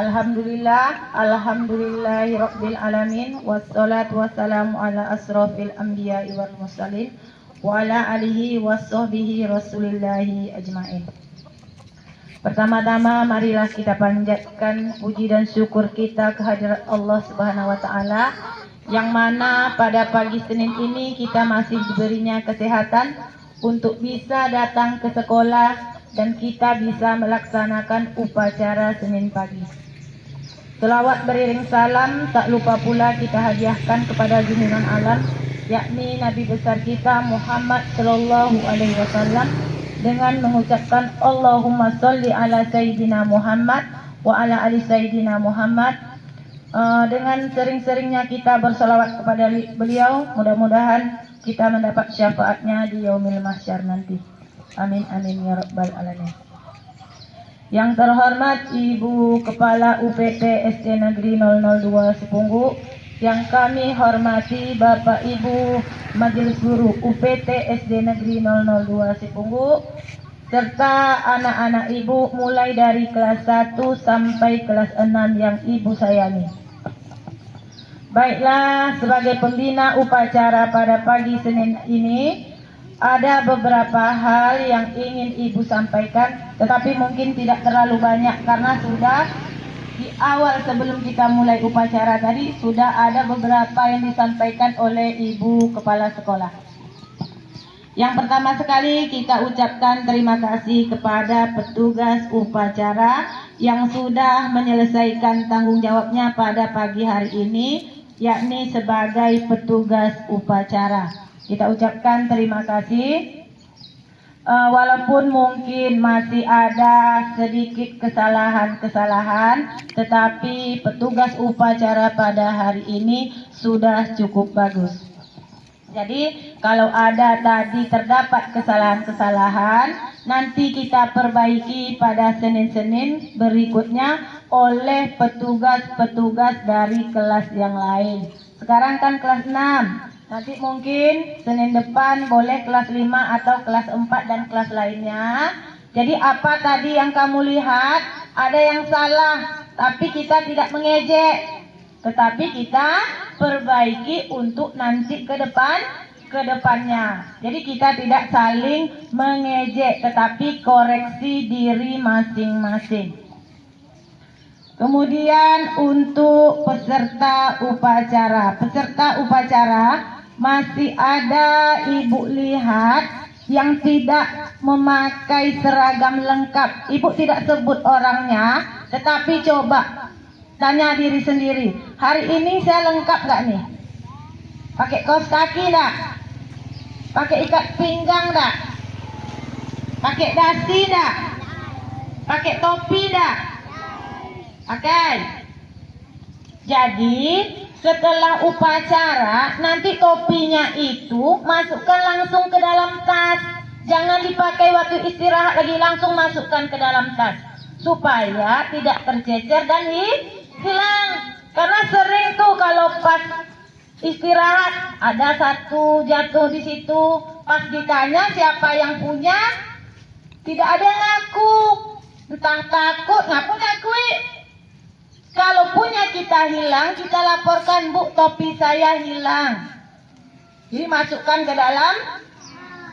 Alhamdulillahirabbil alamin wassalatu wassalamu ala asrofil anbiya'i wal mursalin wa ala alihi wassohbihi rasulillahi ajmain. Pertama-tama marilah kita panjatkan puji dan syukur kita kehadirat Allah Subhanahu wa taala, yang mana pada pagi Senin ini kita masih diberinya kesehatan untuk bisa datang ke sekolah dan kita bisa melaksanakan upacara Senin pagi. Selawat beriring salam tak lupa pula kita hadiahkan kepada junjungan alam, yakni Nabi besar kita Muhammad Sallallahu Alaihi Wasallam, dengan mengucapkan Allahumma sholli ala Sayyidina Muhammad wa ala ali Sayyidina Muhammad. Dengan sering-seringnya kita bersalawat kepada beliau, mudah-mudahan kita mendapat syafaatnya di yaumil mahsyar nanti. Amin amin ya rabbal alamin. Yang terhormat Ibu Kepala UPT SD Negeri 002 Sepunggu, yang kami hormati Bapak Ibu Majelis Guru UPT SD Negeri 002 Sepunggu, serta anak-anak Ibu mulai dari kelas 1 sampai kelas 6 yang Ibu sayangi. Baiklah, sebagai pembina upacara pada pagi Senin ini, ada beberapa hal yang ingin Ibu sampaikan, tetapi mungkin tidak terlalu banyak karena sudah di awal sebelum kita mulai upacara tadi sudah ada beberapa yang disampaikan oleh Ibu Kepala Sekolah. Yang pertama sekali kita ucapkan terima kasih kepada petugas upacara yang sudah menyelesaikan tanggung jawabnya pada pagi hari ini, yakni sebagai petugas upacara. Kita ucapkan terima kasih. Walaupun mungkin masih ada sedikit kesalahan-kesalahan, tetapi petugas upacara pada hari ini sudah cukup bagus. Jadi kalau ada tadi terdapat kesalahan-kesalahan, nanti kita perbaiki pada Senin-Senin berikutnya oleh petugas-petugas dari kelas yang lain. Sekarang kan kelas 6. Nanti mungkin Senin depan boleh kelas 5 atau kelas 4 dan kelas lainnya. Jadi apa tadi yang kamu lihat, ada yang salah, tapi kita tidak mengejek, tetapi kita perbaiki untuk nanti ke depannya. Jadi kita tidak saling mengejek, tetapi koreksi diri masing-masing. Kemudian untuk peserta upacara masih ada Ibu lihat yang tidak memakai seragam lengkap. Ibu tidak sebut orangnya, tetapi coba tanya diri sendiri, hari ini saya lengkap gak nih? Pakai kaos kaki gak? Pakai ikat pinggang gak? Pakai dasi gak? Pakai topi gak? Oke. Jadi setelah upacara nanti topinya itu masukkan langsung ke dalam tas. Jangan dipakai waktu istirahat lagi, langsung masukkan ke dalam tas supaya tidak tercecer dan hilang. Karena sering tuh kalau pas istirahat ada satu jatuh di situ, pas ditanya siapa yang punya tidak ada yang ngaku. Entah takut, ngaku ngakui. Kalau punya kita hilang, kita laporkan, Bu, topi saya hilang. Jadi masukkan ke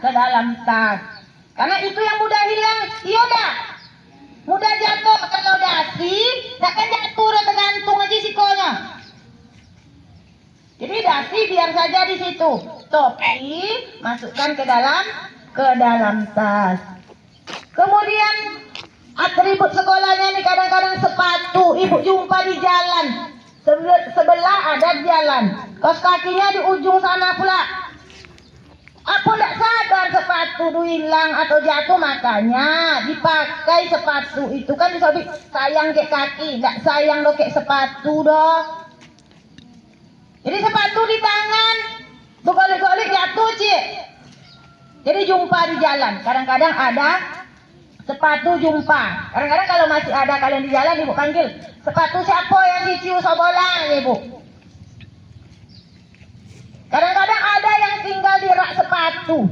dalam tas. Karena itu yang mudah hilang. Iya dah. Mudah jatuh. Kalau dasi, takkan jatuh udah tergantung aja sikonya. Jadi dasi biar saja di situ. Topi masukkan ke dalam tas. Kemudian atribut sekolahnya nih, kadang-kadang sepatu Ibu jumpa di jalan, sebelah ada jalan, kaos kakinya di ujung sana pula. Aku tidak sadar sepatu itu hilang atau jatuh, makanya dipakai sepatu itu kan disobek. Sayang ke kaki, tidak sayang lo ke sepatu doh. Jadi sepatu di tangan, bergolik-golik jatuh cik. Jadi jumpa di jalan, kadang-kadang ada sepatu jumpa. Kadang-kadang kalau masih ada kalian di jalan, Ibu panggil, sepatu siapa yang diciu sobolang, Ibu. Kadang-kadang ada yang tinggal di rak sepatu,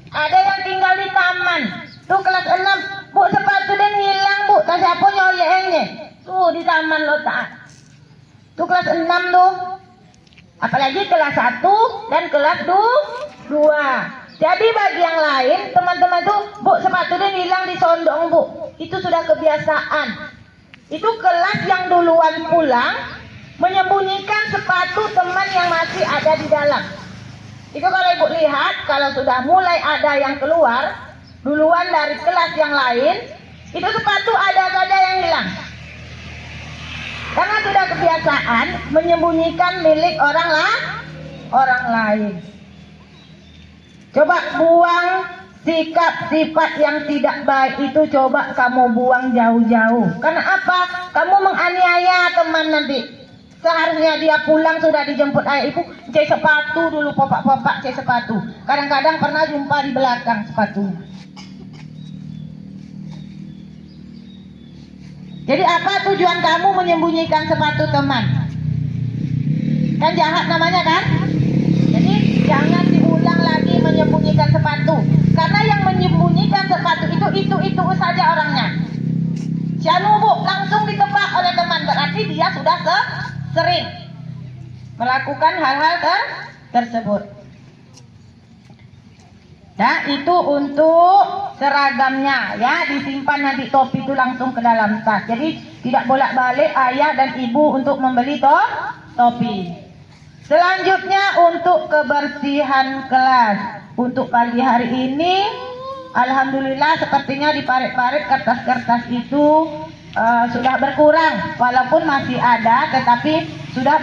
ada yang tinggal di taman. Tuh kelas 6, Bu sepatu dan hilang, Bu. Tak siapa nyoye. enge. Tuh di taman lo tak. Tuh kelas 6 tuh. Apalagi kelas 1 dan kelas 2. Jadi bagi yang lain, teman-teman tuh, Bu, sepatu dia hilang di sondong, Bu. Itu sudah kebiasaan. Itu kelas yang duluan pulang, menyembunyikan sepatu teman yang masih ada di dalam. Itu kalau Ibu lihat, kalau sudah mulai ada yang keluar, duluan dari kelas yang lain, itu sepatu ada saja yang hilang. Karena sudah kebiasaan menyembunyikan milik orang lain. Coba buang sikap sifat yang tidak baik itu, coba kamu buang jauh-jauh. Karena apa? Kamu menganiaya teman nanti. Seharusnya dia pulang sudah dijemput ayah ibu, cek sepatu dulu, popak-popak cek sepatu. Kadang-kadang pernah jumpa di belakang sepatunya. Jadi apa tujuan kamu menyembunyikan sepatu teman? Kan jahat namanya kan? Jadi jangan diulang lagi menyembunyikan sepatu. Karena yang menyembunyikan sepatu itu saja orangnya. Sianu Bu, langsung ditebak oleh teman. Berarti dia sudah sering melakukan hal-hal tersebut. Nah, itu untuk seragamnya ya, disimpan nanti topi itu langsung ke dalam tas. Jadi tidak bolak-balik ayah dan ibu untuk membeli topi. Selanjutnya untuk kebersihan kelas. Untuk pagi hari ini, alhamdulillah sepertinya di parit-parit kertas-kertas itu sudah berkurang. Walaupun masih ada, tetapi sudah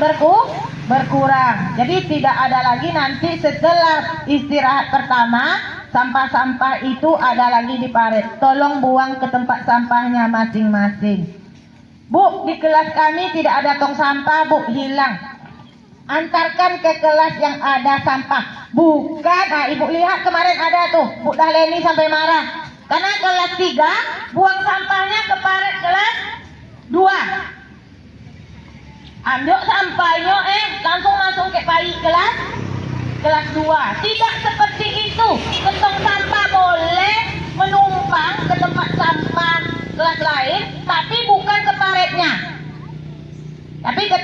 berkurang. Jadi tidak ada lagi nanti setelah istirahat pertama, sampah-sampah itu ada lagi di parit. Tolong buang ke tempat sampahnya masing-masing. Bu, di kelas kami tidak ada tong sampah, Bu, hilang. Antarkan ke kelas yang ada sampah. Bukan, ibu lihat kemarin ada tuh, Bu Dahleni sampai marah. Karena kelas 3 buang sampahnya ke parit kelas 2. Ambil sampahnya langsung masuk ke parit kelas 2. Tidak seperti itu. Ketong sampah boleh menumpang ke tempat sampah kelas lain, tapi bukan ke paritnya. Tapi ke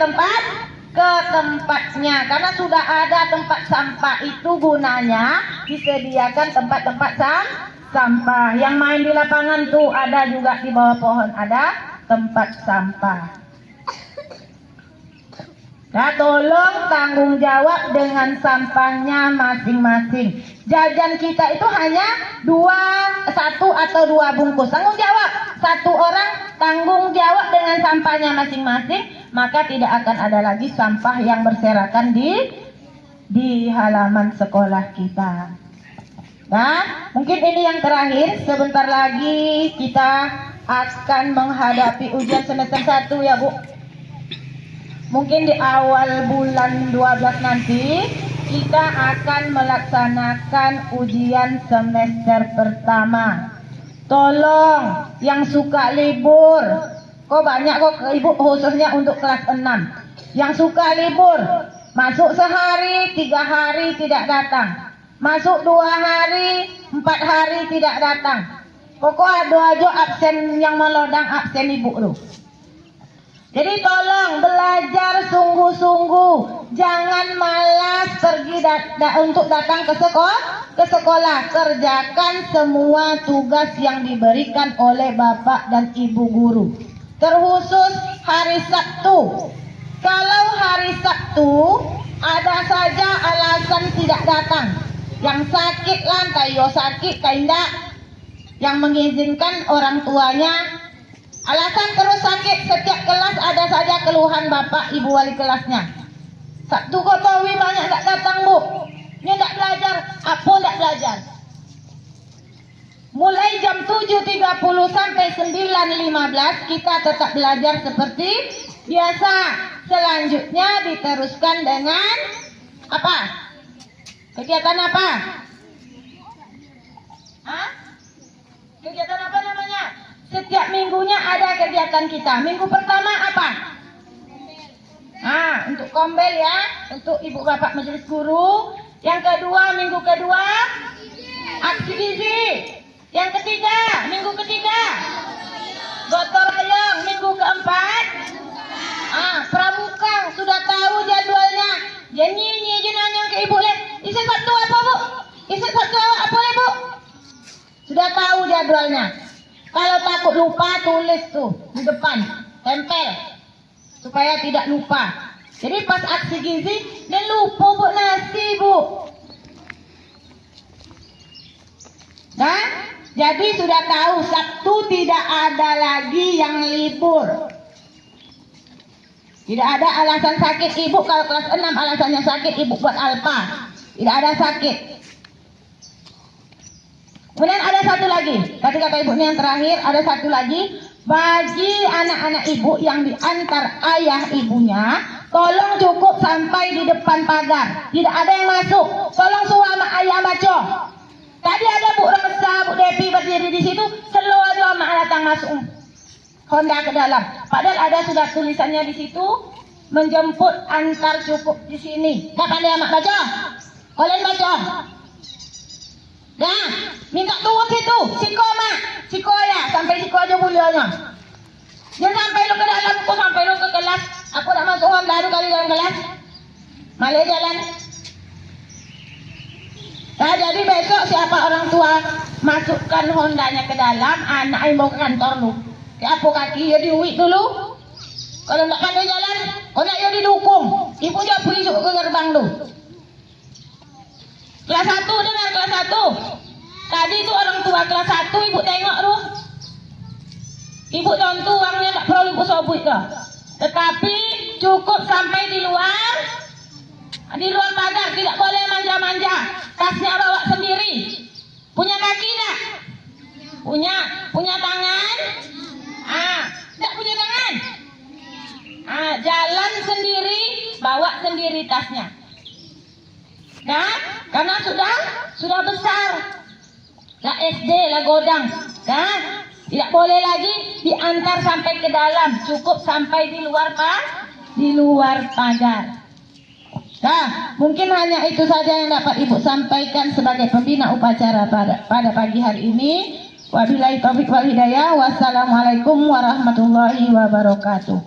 tempatnya, karena sudah ada tempat sampah itu gunanya disediakan tempat-tempat sampah. Yang main di lapangan tuh ada juga di bawah pohon ada tempat sampah. Nah, tolong tanggung jawab dengan sampahnya masing-masing. Jajan kita itu hanya 1 atau 2 bungkus. Tanggung jawab. 1 orang tanggung jawab dengan sampahnya masing-masing, maka tidak akan ada lagi sampah yang berserakan di halaman sekolah kita. Nah, mungkin ini yang terakhir. Sebentar lagi kita akan menghadapi ujian semester 1 ya, Bu. Mungkin di awal bulan 12 nanti kita akan melaksanakan ujian semester pertama. Tolong yang suka libur, kok banyak kok ibu khususnya untuk kelas 6. Yang suka libur, masuk sehari, 3 hari tidak datang. Masuk 2 hari, 4 hari tidak datang. Pokok ada aja absen yang melodang, absen ibu tuh. Jadi tolong belajar sungguh-sungguh, jangan malas pergi untuk datang ke sekolah. Kerjakan semua tugas yang diberikan oleh bapak dan ibu guru. Terkhusus hari Sabtu. Kalau hari Sabtu ada saja alasan tidak datang. Yang sakit lantai, sakit kaindak. Yang mengizinkan orang tuanya. Alasan terus sakit, setiap kelas ada saja keluhan bapak ibu wali kelasnya. Sabtu kok tawi banyak tak datang, Bu. Ini tak belajar, apa tak belajar? Mulai jam 7.30 sampai 9.15 kita tetap belajar seperti biasa. Selanjutnya diteruskan dengan apa? Kegiatan apa? Kegiatan apa namanya? Setiap minggunya ada kegiatan kita. Minggu pertama apa? Untuk kombel ya, untuk ibu bapak majelis guru. Yang kedua, minggu kedua, aksi gizi. Yang ketiga, minggu ketiga, Gotong royong minggu keempat. Pramuka sudah tahu jadwalnya. Jadi nanya ke ibu le. Isi Sabtu apa bu? Isi Sabtu apa le bu? Sudah tahu jadwalnya. Kalau takut lupa tulis tuh di depan, tempel supaya tidak lupa. Jadi pas aksi gizi dia lupa bu nasi bu. Nah, jadi sudah tahu Sabtu tidak ada lagi yang libur. Tidak ada alasan sakit ibu. Kalau kelas 6 alasannya sakit ibu buat alfa. Tidak ada sakit. Kemudian ada satu lagi. Tadi kata ibu ini yang terakhir. Ada satu lagi. Bagi anak-anak ibu yang diantar ayah ibunya, tolong cukup sampai di depan pagar. Tidak ada yang masuk. Tolong suama ayah baca. Tadi ada Bu Rosa, Bu Depi berdiri di situ. Selalu datang masuk Honda ke dalam. Padahal ada sudah tulisannya di situ, menjemput antar cukup di sini. Nggak pandai amat baca? Kalian baca? Nah, minta turun situ. Siko mak, siko ya, sampai siko aja mulianya. Jangan sampai lu ke dalam, kok sampai lu ke kelas. Aku nak masuk Honda kali dalam kelas. Malah jalan. Nah, jadi besok siapa orang tua masukkan Hondanya ke dalam, anak yang mau ke kantor lu. Apa kaki ya diuik dulu. Kalau nak pandai jalan, kau nak ya didukung. Ibu dia pergi ke gerbang tu. Kelas 1 dengar kelas 1. Tadi tu orang tua kelas 1 ibu tengok tu. Ibu contoh uangnya tak perlu ibu sobut dah. Tetapi cukup sampai di luar pagar, tidak boleh manja-manja. Tasnya bawa sendiri. Punya kaki tak? Punya tangan? Tak punya tangan. Jalan sendiri, bawa sendiri tasnya. Nah, karena sudah besar. Lah SD, lah godang. Nah, tidak boleh lagi diantar sampai ke dalam, cukup sampai di luar pagar. Nah, mungkin hanya itu saja yang dapat Ibu sampaikan sebagai pembina upacara pada pagi hari ini. Wabillahi taufiq wal hidayah. Wassalamualaikum warahmatullahi wabarakatuh.